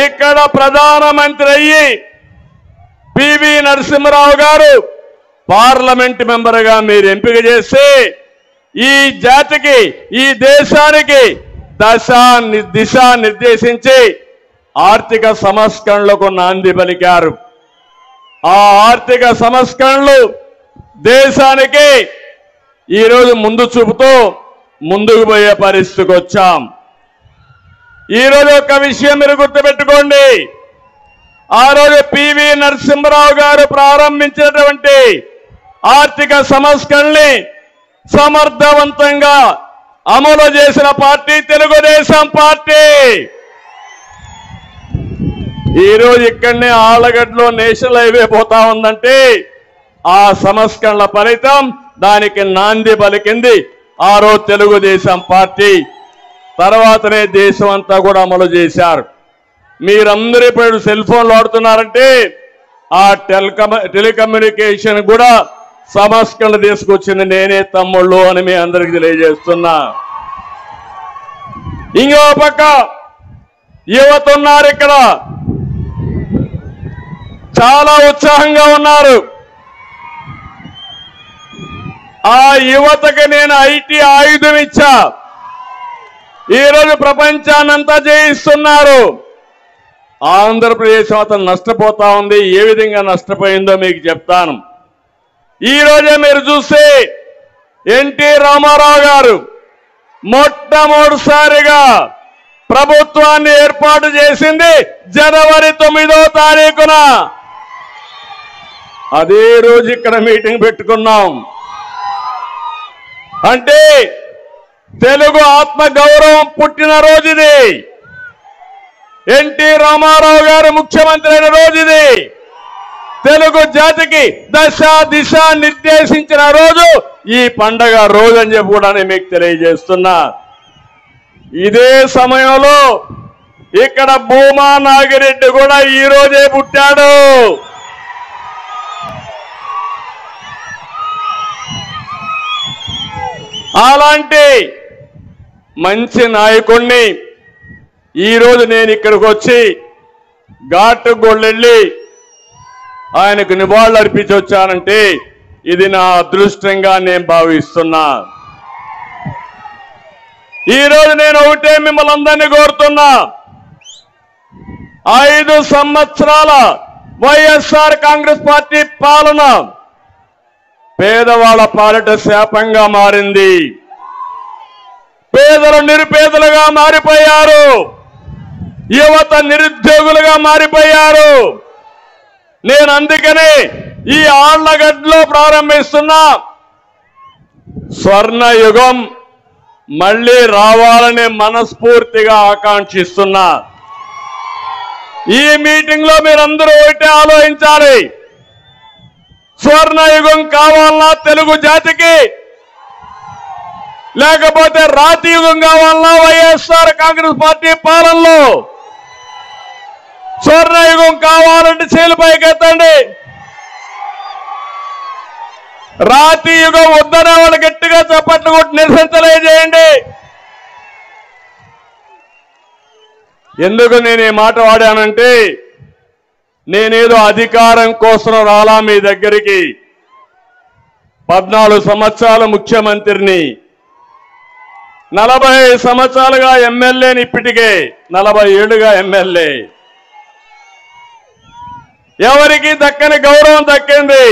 ఇక్కడ ప్రధానమంత్రి అయ్యి పివి నరసింహారావు గారు పార్లమెంట్ మెంబర్గా మీరు ఎంపిక చేసి ఈ జాతికి ఈ దేశానికి దిశ నిర్దేశించి ఆర్థిక సంస్కరణలకు నాంది పలికారు. ఆ ఆర్థిక సంస్కరణలు దేశానికి ఈరోజు ముందు చూపుతూ ముందుకు పోయే పరిస్థితికి వచ్చాం. ఈరోజు ఒక విషయం మీరు గుర్తుపెట్టుకోండి. ఆ రోజు పివి నరసింహారావు గారు ప్రారంభించినటువంటి ఆర్థిక సంస్కరణల్ని సమర్థవంతంగా అమలు చేసిన పార్టీ తెలుగుదేశం పార్టీ. ఈరోజు ఇక్కడనే ఆళ్లగడ్డలో నేషనల్ హైవే పోతా ఉందంటే ఆ సంస్కరణల ఫలితం, దానికి నాంది పలికింది ఆ రోజు తెలుగుదేశం పార్టీ. తర్వాతనే దేశం అంతా కూడా అమలు చేశారు. మీరందరూ ఇప్పుడు సెల్ ఫోన్లు వాడుతున్నారంటే ఆ టెలికమ్యూనికేషన్ కూడా సంస్కరణ తీసుకొచ్చింది నేనే తమ్ముళ్ళు అని మీ అందరికి తెలియజేస్తున్నా. ఇంకో పక్క యువత ఉన్నారు, ఇక్కడ చాలా ఉత్సాహంగా ఉన్నారు. ఆ యువతకి నేను ఐటీ ఆయుధం ఇచ్చా. ఈరోజు ప్రపంచాన్నంతా జయిస్తున్నారు. ఆంధ్రప్రదేశ్ మాత్రం నష్టపోతా ఉంది. ఏ విధంగా నష్టపోయిందో మీకు చెప్తాను. ఈ రోజే మీరు చూస్తే ఎన్టీ రామారావు గారు మొట్టమొదటిసారిగా ప్రభుత్వాన్ని ఏర్పాటు చేసింది జనవరి 9వ తారీఖున. అదే రోజు ఇక్కడ మీటింగ్ పెట్టుకున్నాం. అంటే తెలుగు ఆత్మ గౌరవం పుట్టిన రోజు ఇది. ఎన్టీ రామారావు గారు ముఖ్యమంత్రి అయిన రోజు ఇది. తెలుగు జాతికి దిశ నిర్దేశించిన రోజు ఈ పండగ రోజు అని చెప్పి కూడా నేను మీకు తెలియజేస్తున్నా. ఇదే సమయంలో ఇక్కడ భూమా నాగిరెడ్డి కూడా ఈ రోజే పుట్టాడు. అలాంటి మంచి నాయకుడిని ఈరోజు నేను ఇక్కడికి వచ్చి ఘాటు గొళ్ళెళ్ళి ఆయనకు నివాళులు అర్పించి వచ్చానంటే ఇది నా అదృష్టంగా నేను భావిస్తున్నా. ఈరోజు నేను ఒకటే మిమ్మల్ని అందరినీ కోరుతున్నా. 5 సంవత్సరాల వైఎస్ఆర్ కాంగ్రెస్ పార్టీ పాలన పేదవాళ్ళ పాలిట శాపంగా మారింది. పేదలు నిరుపేదలుగా మారిపోయారు. యువత నిరుద్యోగులుగా మారిపోయారు. నేను అందుకనే ఈ ఆళ్లగడ్డలో ప్రారంభిస్తున్న స్వర్ణ యుగం మళ్ళీ రావాలని మనస్ఫూర్తిగా ఆకాంక్షిస్తున్నా. ఈ మీటింగ్ లో మీరందరూ ఒకటే ఆలోచించాలి. స్వర్ణ యుగం కావాలన్నా తెలుగు జాతికి, లేకపోతే రాతి యుగం కావాలన్నా వైఎస్ఆర్ కాంగ్రెస్ పార్టీ పాలనలో? స్వర్ణయుగం కావాలంటే చేలు పైకెత్తండి. రాతి యుగం వద్దనే వాళ్ళు గట్టిగా చప్పట్లు కొట్టి నిరసన తెలియజేయండి. ఎందుకు నేను ఈ మాట వాడానంటే, నేనేదో అధికారం కోసం రాలా మీ దగ్గరికి. 14 సంవత్సరాలు ముఖ్యమంత్రిని, 40 సంవత్సరాలుగా ఎమ్మెల్యేని, ఇప్పటికే 47గా ఎమ్మెల్యే. ఎవరికి దక్కని గౌరవం దక్కింది.